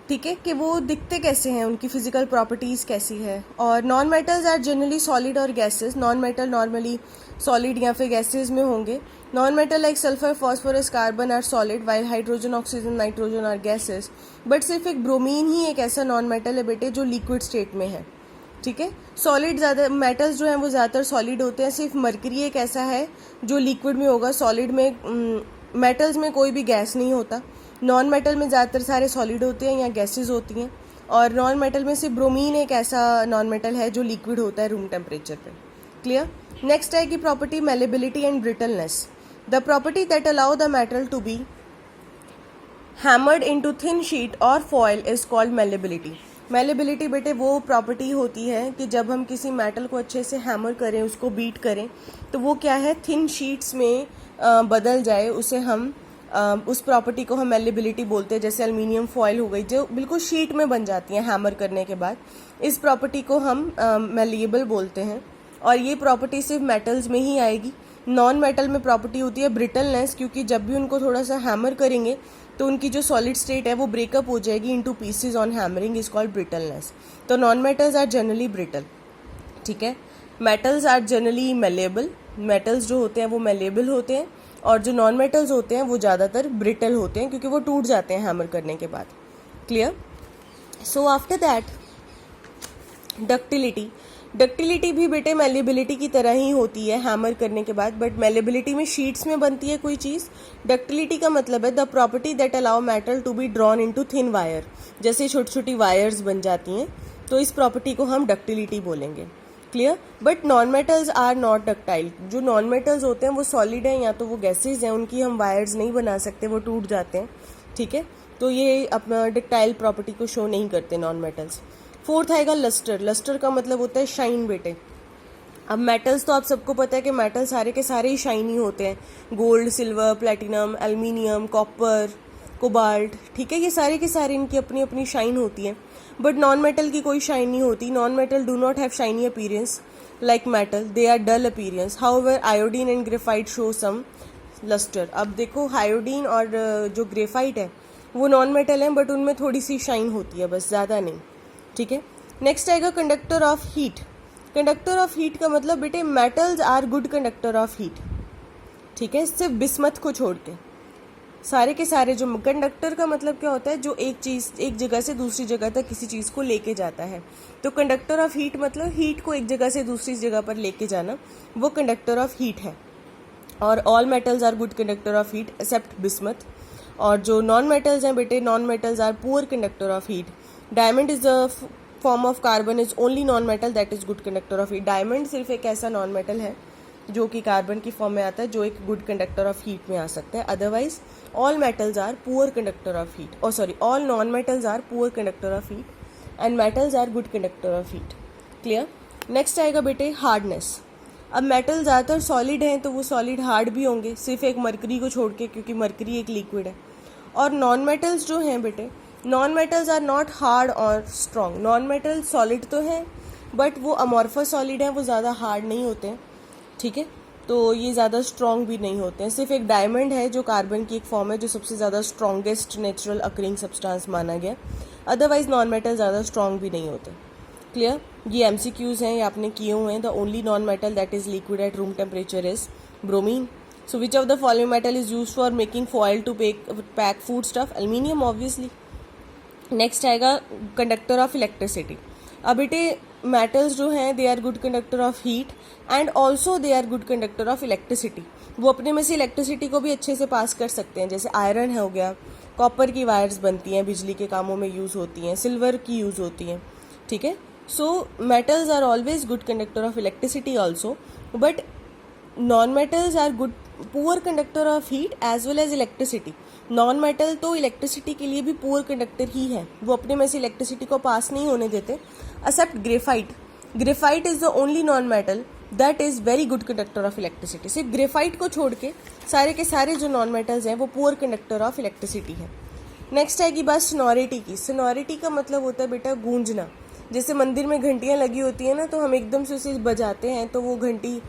ठीक है, कि वो दिखते कैसे हैं, उनकी फिजिकल प्रॉपर्टीज़ कैसी है। और non metals are generally solid और gases. Non metal normally solid या फिर गैसेस में होंगे। Non metal like sulphur, phosphorus, carbon are solid, while hydrogen, oxygen, nitrogen are gases. But सिर्फ एक ब्रोमीन ही एक ऐसा नॉन मेटल है बेटे जो लिक्विड स्टेट में है। ठीक है, सॉलिड ज़्यादा मेटल्स जो हैं वो ज़्यादातर सॉलिड होते हैं। सिर्फ मरकरी एक ऐसा है जो लिक्विड में होगा। सॉलिड में मेटल्स में कोई भी गैस नहीं होता। नॉन मेटल में ज़्यादातर सारे सॉलिड होते हैं या गैसेस होती हैं। और नॉन मेटल में सिर्फ ब्रोमीन एक ऐसा नॉन मेटल है जो लिक्विड होता है रूम टेम्परेचर पे। क्लियर। नेक्स्ट है कि property malleability and brittleness. The property that allow the metal to be hammered into thin sheet और foil is called malleability. Malleability बेटे वो प्रॉपर्टी होती है कि जब हम किसी मेटल को अच्छे से हैमर करें, उसको बीट करें, तो वो क्या है, थिन शीट्स में बदल जाए, उसे हम उस प्रॉपर्टी को हम मेलेबिलिटी बोलते हैं। जैसे एल्युमिनियम फॉयल हो गई जो बिल्कुल शीट में बन जाती हैं हैमर करने के बाद, इस प्रॉपर्टी को हम मेलेबल बोलते हैं। और ये प्रॉपर्टी सिर्फ मेटल्स में ही आएगी। नॉन मेटल में प्रॉपर्टी होती है ब्रिटलनेस, क्योंकि जब भी उनको थोड़ा सा हैमर करेंगे तो उनकी जो सॉलिड स्टेट है वो ब्रेकअप हो जाएगी into pieces on hammering, is called brittleness. तो non metals are generally brittle. ठीक है, metals are generally malleable. Metals जो होते हैं वो मेलेबल होते हैं, और जो नॉन मेटल्स होते हैं वो ज़्यादातर ब्रिटल होते हैं क्योंकि वो टूट जाते हैं हैमर करने के बाद। Clear. So after that ductility. Ductility भी बेटे मेलेबिलिटी की तरह ही होती है हैमर करने के बाद, बट मेलेबिलिटी में शीट्स में बनती है कोई चीज़। डक्टिलिटी का मतलब है the property that allow metal to be drawn into thin wire. जैसे छोटी छोटी वायर्स बन जाती हैं, तो इस प्रॉपर्टी को हम डक्टिलिटी बोलेंगे। Clear. But non metals are not ductile. जो नॉन मेटल्स होते हैं वो सॉलिड हैं या तो वो गैसेज हैं, उनकी हम वायर्स नहीं बना सकते, वो टूट जाते हैं। ठीक है, तो ये अपना डक्टाइल प्रॉपर्टी को शो नहीं करते नॉन मेटल्स। फोर्थ आएगा लस्टर। लस्टर का मतलब होता है शाइन बेटे। अब मेटल्स तो आप सबको पता है कि मेटल सारे के सारे ही शाइनी होते हैं। Gold, silver, platinum, aluminium, copper, cobalt. ठीक है, ये सारे के सारे इनकी अपनी अपनी शाइन होती है। बट नॉन मेटल की कोई शाइन नहीं होती। Non metal do not have shiny appearance like metal, they are dull appearance. However iodine and graphite show some lustre. अब देखो, आयोडीन और जो ग्रेफाइट है वो नॉन मेटल है, बट उनमें थोड़ी सी शाइन होती है, बस, ज़्यादा नहीं। ठीक है, नेक्स्ट आएगा conductor of heat. Conductor of heat का मतलब बेटे metals are good conductor of heat. ठीक है, सिर्फ बिस्मथ को छोड़ के सारे के सारे। जो कंडक्टर का मतलब क्या होता है, जो एक चीज़ एक जगह से दूसरी जगह तक किसी चीज़ को लेके जाता है। तो कंडक्टर ऑफ हीट मतलब हीट को एक जगह से दूसरी जगह पर लेके जाना, वो कंडक्टर ऑफ हीट है। और all metals are good conductor of heat except bismuth. और जो नॉन मेटल्स हैं बेटे, non metals are poor conductor of heat. Diamond is the form of carbon is only non metal that is good conductor of heat. Diamond सिर्फ एक ऐसा non metal है जो कि कार्बन की फॉर्म में आता है, जो एक गुड कंडक्टर ऑफ हीट में आ सकता है। Otherwise all metals are poor conductor of heat, all non metals are poor conductor of heat and metals are good conductor of heat. Clear. Next आएगा बेटे हार्डनेस। अब मेटल ज़्यादातर solid हैं तो वो सॉलिड हार्ड भी होंगे, सिर्फ एक मरकरी को छोड़ के, क्योंकि मरकरी एक लिक्विड है। और नॉन मेटल्स जो हैं बेटे, non metals are not hard और स्ट्रॉन्ग। नॉन मेटल सॉलिड तो हैं बट वो अमॉर्फस सॉलिड हैं, वो ज़्यादा हार्ड नहीं होते हैं। ठीक है, तो ये ज़्यादा स्ट्रॉन्ग भी नहीं होते हैं। सिर्फ एक डायमंड है जो कार्बन की एक फॉर्म है, जो सबसे ज़्यादा स्ट्रॉन्गेस्ट नेचुरल अकरिंग सब्सटेंस माना गया। अदरवाइज नॉन मेटल ज़्यादा स्ट्रॉन्ग भी नहीं होते। क्लियर। ये MCQs हैं, ये आपने किए हुए हैं। The only non metal that is liquid at room temperature is bromine. So which of the following metal is use for making foil to pack food stuff? Aluminium obviously. Next आएगा conductor of electricity. अब बेटे metals जो हैं they are good conductor of heat and also they are good conductor of electricity. वो अपने में से electricity को भी अच्छे से पास कर सकते हैं। जैसे आयरन हो गया, कॉपर की वायर्स बनती हैं, बिजली के कामों में यूज़ होती हैं, सिल्वर की यूज़ होती हैं। ठीक है, so metals are always good conductor of electricity also, but non metals are good poor conductor of heat as well as electricity. Non metal तो इलेक्ट्रिसिटी के लिए भी पुअर कंडक्टर ही है, वो अपने में से इलेक्ट्रिसिटी को पास नहीं होने देते, except graphite. Graphite is the only non metal that is very good conductor of electricity. सिर्फ ग्रेफाइट को छोड़ के सारे के सारे जो नॉन मेटल्स हैं वो पुअर कंडक्टर ऑफ इलेक्ट्रिसिटी है। नेक्स्ट आएगी बात सोनोरिटी की। सोनोरिटी का मतलब होता है बेटा गूंजना। जैसे मंदिर में घंटियाँ लगी होती हैं ना, तो हम एकदम से उसे बजाते हैं तो वो घंटी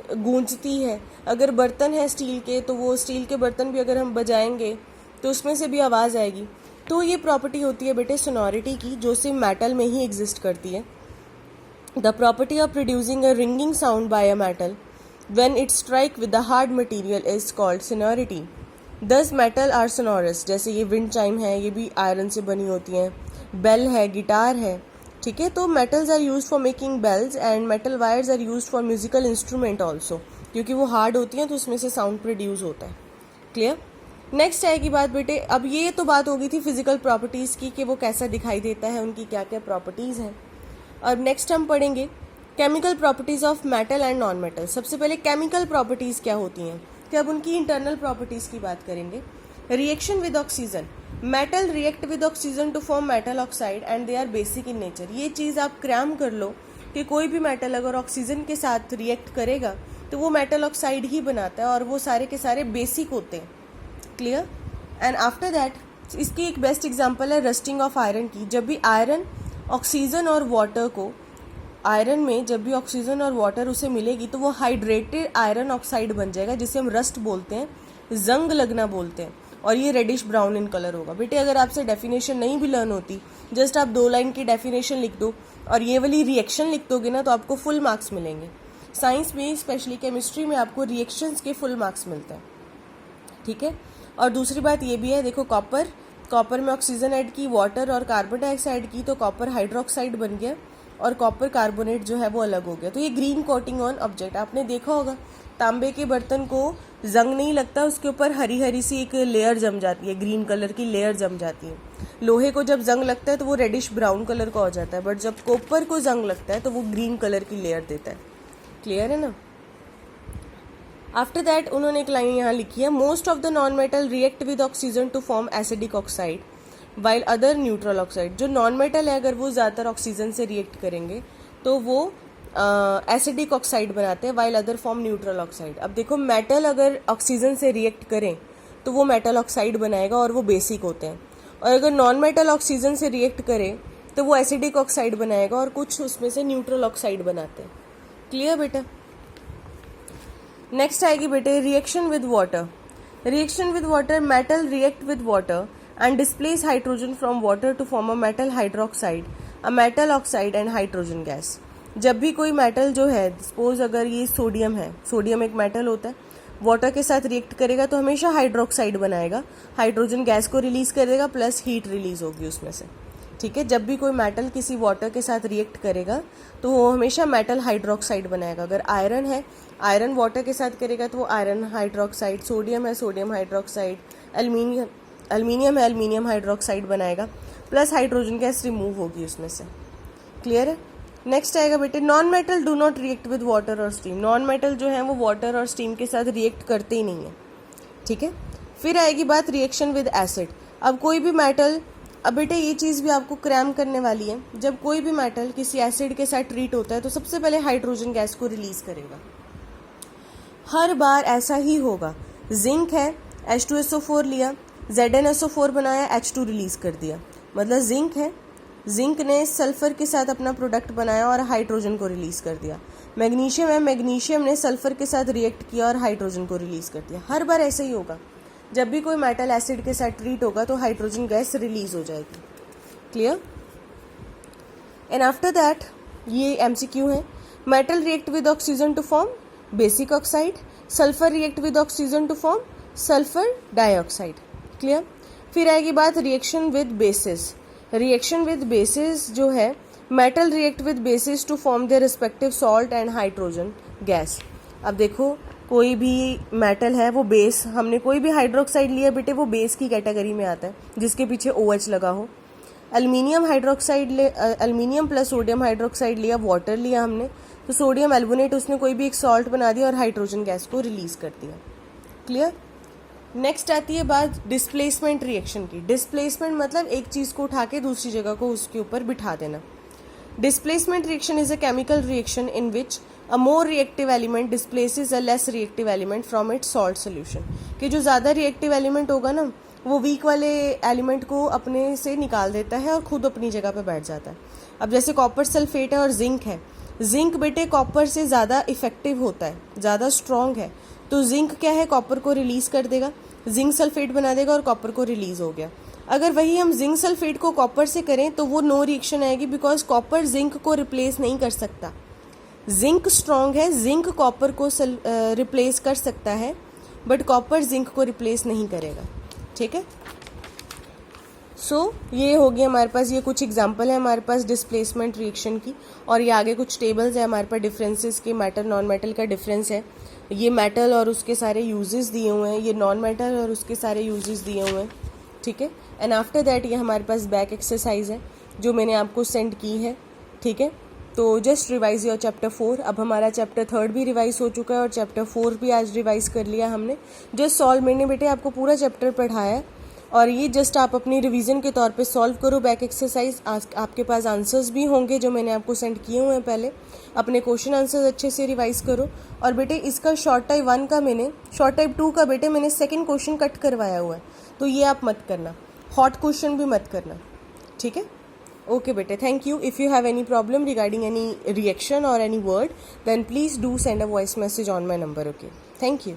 गूंजती है। अगर बर्तन है स्टील के, तो वो स्टील के बर्तन भी अगर हम बजाएंगे तो उसमें से भी आवाज़ आएगी। तो ये प्रॉपर्टी होती है बेटे सोनोरिटी की, जो सिर्फ मेटल में ही एग्जिस्ट करती है। The property of producing a ringing sound bye a metal when it strike with the hard material is called sonority. दस मेटल आर सोनोरस, जैसे ये विंड चाइम है, ये भी आयरन से बनी होती हैं, बेल है, गिटार है, ठीक है। तो metals are use for making bells and metal wires are use for musical instrument also, क्योंकि वो हार्ड होती हैं तो उसमें से साउंड प्रोड्यूस होता है। क्लियर। नेक्स्ट आएगी बात बेटे, अब ये तो बात हो गई थी फिजिकल प्रॉपर्टीज़ की कि वो कैसा दिखाई देता है, उनकी क्या क्या प्रॉपर्टीज़ हैं। अब नेक्स्ट हम पढ़ेंगे chemical properties of metal and non metal. सबसे पहले केमिकल प्रॉपर्टीज़ क्या होती हैं, कि अब उनकी इंटरनल प्रॉपर्टीज़ की बात करेंगे। Reaction with oxygen, metal react with oxygen to form metal oxide and they are basic in nature. ये चीज़ आप क्रैम कर लो कि कोई भी मेटल अगर ऑक्सीजन के साथ रिएक्ट करेगा तो वो मेटल ऑक्साइड ही बनाता है और वो सारे के सारे बेसिक होते हैं। क्लियर। एंड आफ्टर दैट इसकी एक बेस्ट एग्जांपल है रस्टिंग ऑफ आयरन की। जब भी आयरन ऑक्सीजन और वाटर को, आयरन में जब भी ऑक्सीजन और वाटर उसे मिलेगी तो वो हाइड्रेटेड आयरन ऑक्साइड बन जाएगा, जिसे हम रस्ट बोलते हैं, जंग लगना बोलते हैं, और ये रेडिश ब्राउन इन कलर होगा। बेटे अगर आपसे डेफिनेशन नहीं भी लर्न होती, जस्ट आप 2 लाइन की डेफिनेशन लिख दो और ये वाली रिएक्शन लिख दोगे ना, तो आपको फुल मार्क्स मिलेंगे। साइंस में स्पेशली केमिस्ट्री में आपको रिएक्शंस के फुल मार्क्स मिलते हैं, ठीक है। और दूसरी बात ये भी है, देखो कॉपर में ऑक्सीजन ऐड की, वाटर और कार्बन डाइऑक्साइड की, तो कॉपर हाइड्रोक्साइड बन गया और कॉपर कार्बोनेट जो है वो अलग हो गया। तो ये ग्रीन कोटिंग ऑन ऑब्जेक्ट, आपने देखा होगा तांबे के बर्तन को जंग नहीं लगता, उसके ऊपर हरी हरी सी एक लेयर जम जाती है, ग्रीन कलर की लेयर जम जाती है। लोहे को जब जंग लगता है तो वो रेडिश ब्राउन कलर का हो जाता है, बट जब कॉपर को जंग लगता है तो वो ग्रीन कलर की लेयर देता है। क्लियर है ना। आफ्टर दैट उन्होंने एक लाइन यहाँ लिखी है, most of the non metal react with oxygen to form acidic oxide while other neutral oxide. जो नॉन मेटल है अगर वो ज़्यादातर ऑक्सीजन से रिएक्ट करेंगे तो वो एसिडिक ऑक्साइड बनाते हैं, while other form neutral oxide. अब देखो मेटल अगर ऑक्सीजन से रिएक्ट करें तो वो मेटल ऑक्साइड बनाएगा और वो बेसिक होते हैं, और अगर नॉन मेटल ऑक्सीजन से रिएक्ट करे तो वो एसिडिक ऑक्साइड बनाएगा और कुछ उसमें से न्यूट्रल ऑक्साइड बनाते हैं। क्लियर बेटा। नेक्स्ट आएगी बेटे reaction with water. Reaction with water, metal react with water and displace hydrogen from water to form a metal hydroxide, a metal oxide and hydrogen gas। जब भी कोई मेटल जो है, सपोज अगर ये सोडियम है, सोडियम एक मेटल होता है, वाटर के साथ रिएक्ट करेगा तो हमेशा हाइड्रोक्साइड बनाएगा, हाइड्रोजन गैस को रिलीज करेगा प्लस हीट रिलीज होगी उसमें से, ठीक है। जब भी कोई मेटल किसी वाटर के साथ रिएक्ट करेगा तो वो हमेशा मेटल हाइड्रोक्साइड बनाएगा। अगर आयरन है, आयरन वाटर के साथ करेगा तो वो आयरन हाइड्रोक्साइड, सोडियम है सोडियम हाइड्रोक्साइड, एल्यूमिनियम है एल्यूमिनियम हाइड्रोक्साइड बनाएगा, प्लस हाइड्रोजन गैस रिमूव होगी उसमें से। क्लियर है। नेक्स्ट आएगा बेटे non metal do not react with water और स्टीम। नॉन मेटल जो है वो वाटर और स्टीम के साथ रिएक्ट करते ही नहीं है, ठीक है। फिर आएगी बात रिएक्शन विद एसिड। अब कोई भी मेटल, अब बेटे ये चीज़ भी आपको क्रैम करने वाली है, जब कोई भी मेटल किसी एसिड के साथ ट्रीट होता है तो सबसे पहले हाइड्रोजन गैस को रिलीज करेगा, हर बार ऐसा ही होगा। जिंक है, H2SO4 लिया, ZnSO4 बनाया, H2 रिलीज कर दिया, मतलब जिंक है, जिंक ने सल्फर के साथ अपना प्रोडक्ट बनाया और हाइड्रोजन को रिलीज कर दिया। मैग्नीशियम है, मैग्नीशियम ने सल्फर के साथ रिएक्ट किया और हाइड्रोजन को रिलीज कर दिया। हर बार ऐसे ही होगा, जब भी कोई मेटल एसिड के साथ ट्रीट होगा तो हाइड्रोजन गैस रिलीज हो जाएगी। क्लियर। एंड आफ्टर दैट ये MCQ है, metal react with oxygen to form basic oxide, sulphur react with oxygen to form sulphur dioxide. Clear. फिर आएगी बात reaction with bases. Reaction with bases जो है, metal react with bases to form their respective salt and hydrogen gas. अब देखो कोई भी metal है वो बेस, हमने कोई भी हाइड्रोक्साइड लिया बेटे वो बेस की कैटेगरी में आता है जिसके पीछे OH लगा हो। Aluminium hydroxide aluminium plus sodium hydroxide लिया, वाटर लिया हमने, तो सोडियम एल्बोनेट उसने कोई भी एक सॉल्ट बना दिया और हाइड्रोजन गैस को रिलीज कर दिया। क्लियर। नेक्स्ट आती है बात डिस्प्लेसमेंट रिएक्शन की। डिस्प्लेसमेंट मतलब एक चीज़ को उठा के दूसरी जगह को उसके ऊपर बिठा देना। Displacement reaction is a chemical reaction in which a more reactive element displaces a less reactive element from its salt solution. कि जो ज़्यादा रिएक्टिव एलिमेंट होगा ना वो वीक वाले एलिमेंट को अपने से निकाल देता है और खुद अपनी जगह पे बैठ जाता है। अब जैसे कॉपर सल्फेट है और जिंक है, जिंक बेटे कॉपर से ज़्यादा इफेक्टिव होता है, ज़्यादा स्ट्रॉन्ग है, तो जिंक क्या है, कॉपर को रिलीज कर देगा, जिंक सल्फेट बना देगा और कॉपर को रिलीज हो गया। अगर वही हम जिंक सल्फेट को कॉपर से करें तो वो नो रिएक्शन आएगी, बिकॉज कॉपर जिंक को रिप्लेस नहीं कर सकता। जिंक स्ट्रॉन्ग है, जिंक कॉपर को रिप्लेस कर सकता है, बट कॉपर जिंक को रिप्लेस नहीं करेगा। ठीक है, सो ये हो गया हमारे पास, ये कुछ एग्जांपल है हमारे पास डिस्प्लेसमेंट रिएक्शन की, और ये आगे कुछ टेबल्स है हमारे पास डिफरेंसेस के, मेटल नॉन मेटल का डिफरेंस है, ये मेटल और उसके सारे यूजेस दिए हुए हैं, ये नॉन मेटल और उसके सारे यूजेस दिए हुए हैं। ठीक है, एंड आफ्टर दैट ये हमारे पास बैक एक्सरसाइज है जो मैंने आपको सेंड की है। ठीक है, तो जस्ट रिवाइज योर चैप्टर 4। अब हमारा चैप्टर 3 भी रिवाइज हो चुका है और चैप्टर 4 भी आज रिवाइज कर लिया हमने। जस्ट सॉल्व, मैंने बेटे आपको पूरा चैप्टर पढ़ाया है और ये जस्ट आप अपनी रिवीजन के तौर पे सॉल्व करो बैक एक्सरसाइज। आपके पास आंसर्स भी होंगे जो मैंने आपको सेंड किए हुए हैं पहले। अपने क्वेश्चन आंसर्स अच्छे से रिवाइज करो। और बेटे इसका शॉर्ट टाइप 1 का मैंने, शॉर्ट टाइप 2 का बेटे मैंने सेकंड क्वेश्चन कट करवाया हुआ है, तो ये आप मत करना, हॉट क्वेश्चन भी मत करना। ठीक है, ओके बेटे, thank you. If you have any problem regarding any reaction और any word, then please do send a voice message on my number. Okay, thank you.